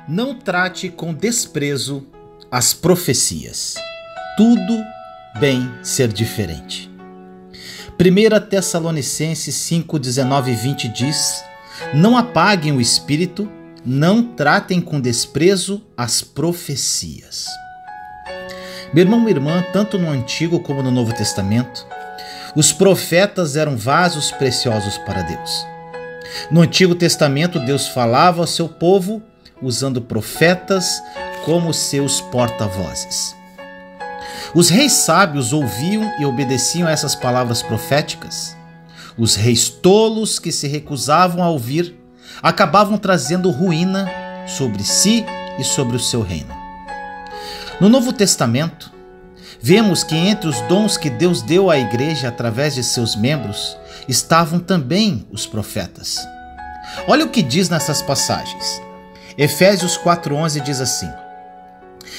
Não trate com desprezo as profecias. Tudo bem ser diferente. 1 Tessalonicenses 5, 19 e 20 diz: não apaguem o espírito, não tratem com desprezo as profecias. Meu irmão, minha irmã, tanto no Antigo como no Novo Testamento, os profetas eram vasos preciosos para Deus. No Antigo Testamento, Deus falava ao seu povo usando profetas como seus porta-vozes. Os reis sábios ouviam e obedeciam a essas palavras proféticas. Os reis tolos que se recusavam a ouvir acabavam trazendo ruína sobre si e sobre o seu reino. No Novo Testamento, vemos que entre os dons que Deus deu à igreja através de seus membros estavam também os profetas. Olha o que diz nessas passagens. Efésios 4:11 diz assim: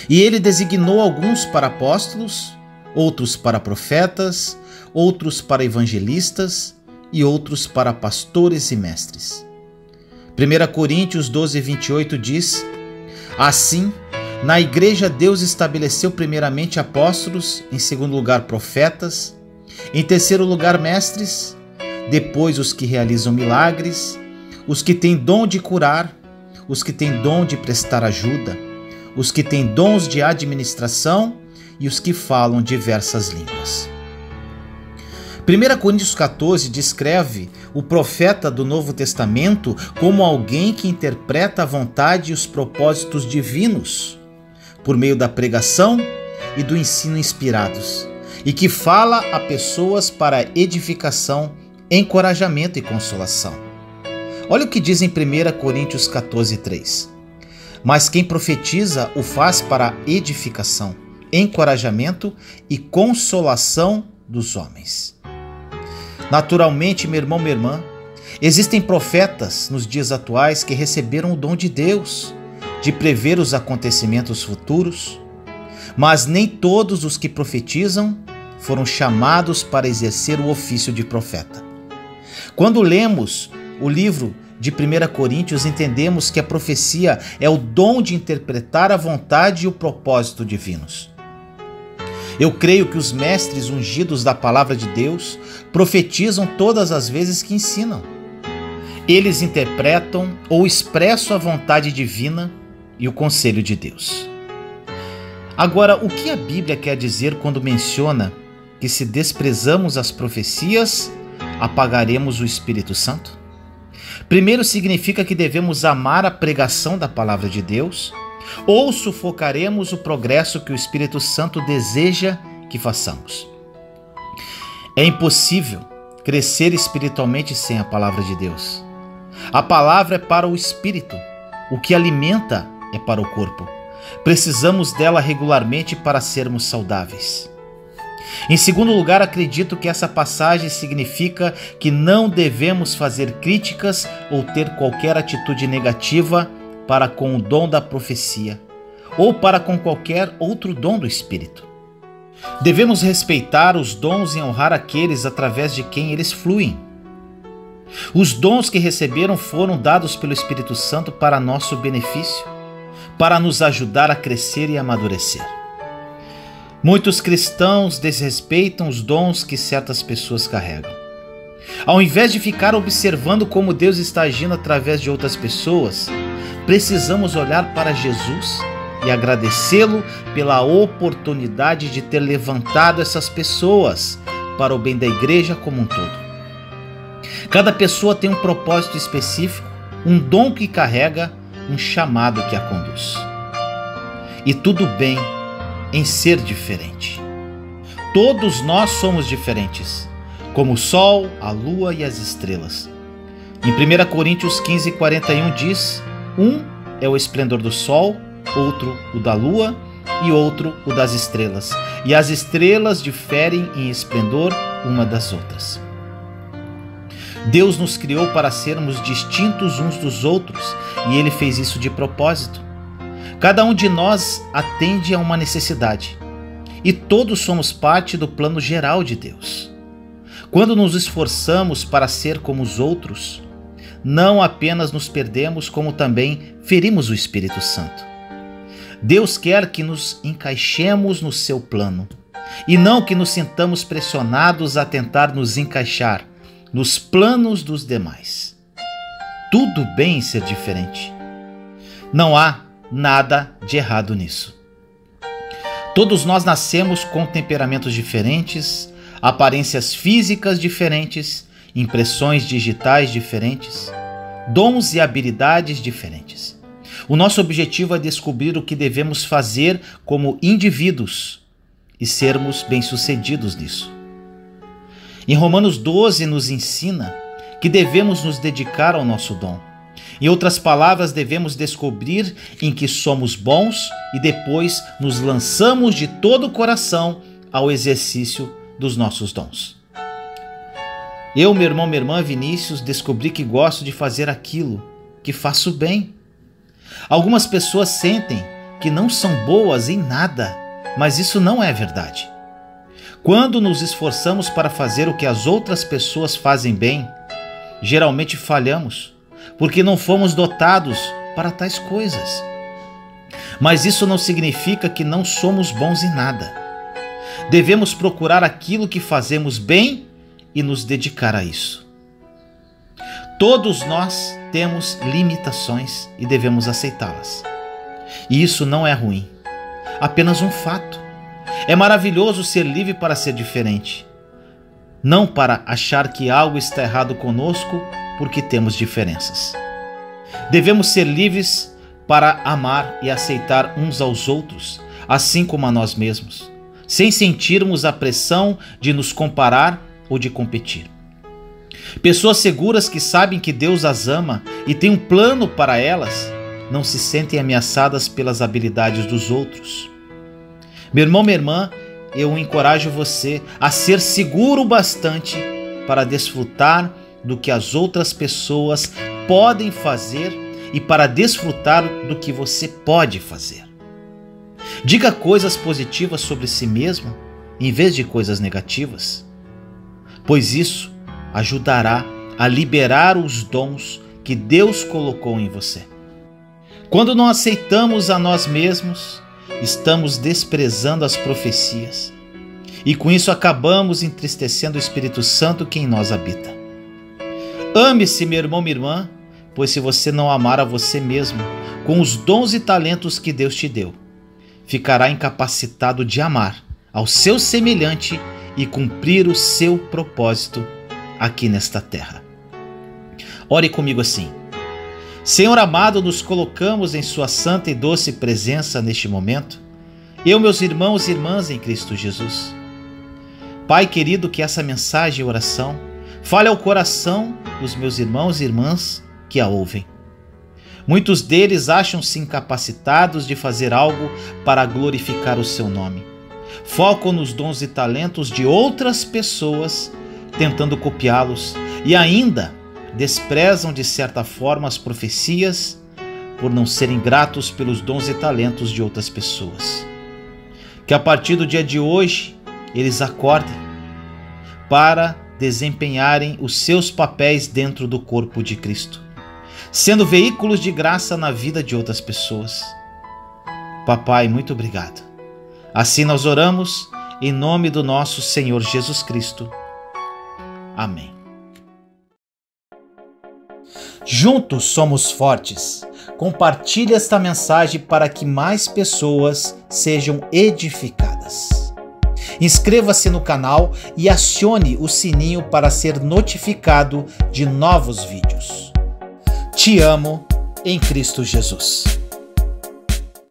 e ele designou alguns para apóstolos, outros para profetas, outros para evangelistas e outros para pastores e mestres. 1 Coríntios 12:28 diz: assim, na igreja Deus estabeleceu primeiramente apóstolos, em segundo lugar profetas, em terceiro lugar mestres, depois os que realizam milagres, os que têm dom de curar, os que têm dom de prestar ajuda, os que têm dons de administração e os que falam diversas línguas. 1 Coríntios 14 descreve o profeta do Novo Testamento como alguém que interpreta a vontade e os propósitos divinos por meio da pregação e do ensino inspirados, e que fala a pessoas para edificação, encorajamento e consolação. Olha o que diz em 1 Coríntios 14:3. Mas quem profetiza o faz para edificação, encorajamento e consolação dos homens. Naturalmente, meu irmão, minha irmã, existem profetas nos dias atuais que receberam o dom de Deus de prever os acontecimentos futuros, mas nem todos os que profetizam foram chamados para exercer o ofício de profeta. Quando lemos o livro de 1 Coríntios, entendemos que a profecia é o dom de interpretar a vontade e o propósito divinos. Eu creio que os mestres ungidos da palavra de Deus profetizam todas as vezes que ensinam. Eles interpretam ou expressam a vontade divina e o conselho de Deus. Agora, o que a Bíblia quer dizer quando menciona que se desprezamos as profecias, apagaremos o Espírito Santo? Primeiro, significa que devemos amar a pregação da palavra de Deus, ou sufocaremos o progresso que o Espírito Santo deseja que façamos. É impossível crescer espiritualmente sem a palavra de Deus. A palavra é para o espírito, o que alimenta é para o corpo. Precisamos dela regularmente para sermos saudáveis. Em segundo lugar, acredito que essa passagem significa que não devemos fazer críticas ou ter qualquer atitude negativa para com o dom da profecia ou para com qualquer outro dom do Espírito. Devemos respeitar os dons e honrar aqueles através de quem eles fluem. Os dons que receberam foram dados pelo Espírito Santo para nosso benefício, para nos ajudar a crescer e amadurecer. Muitos cristãos desrespeitam os dons que certas pessoas carregam. Ao invés de ficar observando como Deus está agindo através de outras pessoas, precisamos olhar para Jesus e agradecê-lo pela oportunidade de ter levantado essas pessoas para o bem da igreja como um todo. Cada pessoa tem um propósito específico, um dom que carrega, um chamado que a conduz. E tudo bem em ser diferente. Todos nós somos diferentes, como o sol, a lua e as estrelas. Em 1 Coríntios 15:41 diz: um é o esplendor do sol, outro o da lua e outro o das estrelas. E as estrelas diferem em esplendor uma das outras. Deus nos criou para sermos distintos uns dos outros e Ele fez isso de propósito. Cada um de nós atende a uma necessidade e todos somos parte do plano geral de Deus. Quando nos esforçamos para ser como os outros, não apenas nos perdemos, como também ferimos o Espírito Santo. Deus quer que nos encaixemos no seu plano e não que nos sintamos pressionados a tentar nos encaixar nos planos dos demais. Tudo bem em ser diferente. Não há nada de errado nisso. Todos nós nascemos com temperamentos diferentes, aparências físicas diferentes, impressões digitais diferentes, dons e habilidades diferentes. O nosso objetivo é descobrir o que devemos fazer como indivíduos e sermos bem-sucedidos nisso. Em Romanos 12 nos ensina que devemos nos dedicar ao nosso dom. Em outras palavras, devemos descobrir em que somos bons e depois nos lançamos de todo o coração ao exercício dos nossos dons. Eu, meu irmão, minha irmã Vinícius, descobri que gosto de fazer aquilo que faço bem. Algumas pessoas sentem que não são boas em nada, mas isso não é verdade. Quando nos esforçamos para fazer o que as outras pessoas fazem bem, geralmente falhamos, porque não fomos dotados para tais coisas. Mas isso não significa que não somos bons em nada. Devemos procurar aquilo que fazemos bem e nos dedicar a isso. Todos nós temos limitações e devemos aceitá-las. E isso não é ruim, apenas um fato. É maravilhoso ser livre para ser diferente, não para achar que algo está errado conosco porque temos diferenças. Devemos ser livres para amar e aceitar uns aos outros, assim como a nós mesmos, sem sentirmos a pressão de nos comparar ou de competir. Pessoas seguras que sabem que Deus as ama e tem um plano para elas, não se sentem ameaçadas pelas habilidades dos outros. Meu irmão, minha irmã, eu encorajo você a ser seguro bastante para desfrutar do que as outras pessoas podem fazer e para desfrutar do que você pode fazer. Diga coisas positivas sobre si mesmo em vez de coisas negativas, pois isso ajudará a liberar os dons que Deus colocou em você. Quando não aceitamos a nós mesmos, estamos desprezando as profecias e com isso acabamos entristecendo o Espírito Santo que em nós habita. Ame-se, meu irmão, minha irmã, pois se você não amar a você mesmo com os dons e talentos que Deus te deu, ficará incapacitado de amar ao seu semelhante e cumprir o seu propósito aqui nesta terra. Ore comigo assim: Senhor amado, nos colocamos em sua santa e doce presença neste momento, eu, meus irmãos e irmãs em Cristo Jesus. Pai querido, que essa mensagem e oração fale ao coração dos meus irmãos e irmãs que a ouvem. Muitos deles acham-se incapacitados de fazer algo para glorificar o seu nome. Focam nos dons e talentos de outras pessoas, tentando copiá-los, e ainda desprezam de certa forma as profecias por não serem gratos pelos dons e talentos de outras pessoas. Que a partir do dia de hoje eles acordem para desempenharem os seus papéis dentro do corpo de Cristo, sendo veículos de graça na vida de outras pessoas. Papai, muito obrigado. Assim nós oramos em nome do nosso Senhor Jesus Cristo. Amém. Juntos somos fortes. Compartilhe esta mensagem para que mais pessoas sejam edificadas. Inscreva-se no canal e acione o sininho para ser notificado de novos vídeos. Te amo em Cristo Jesus.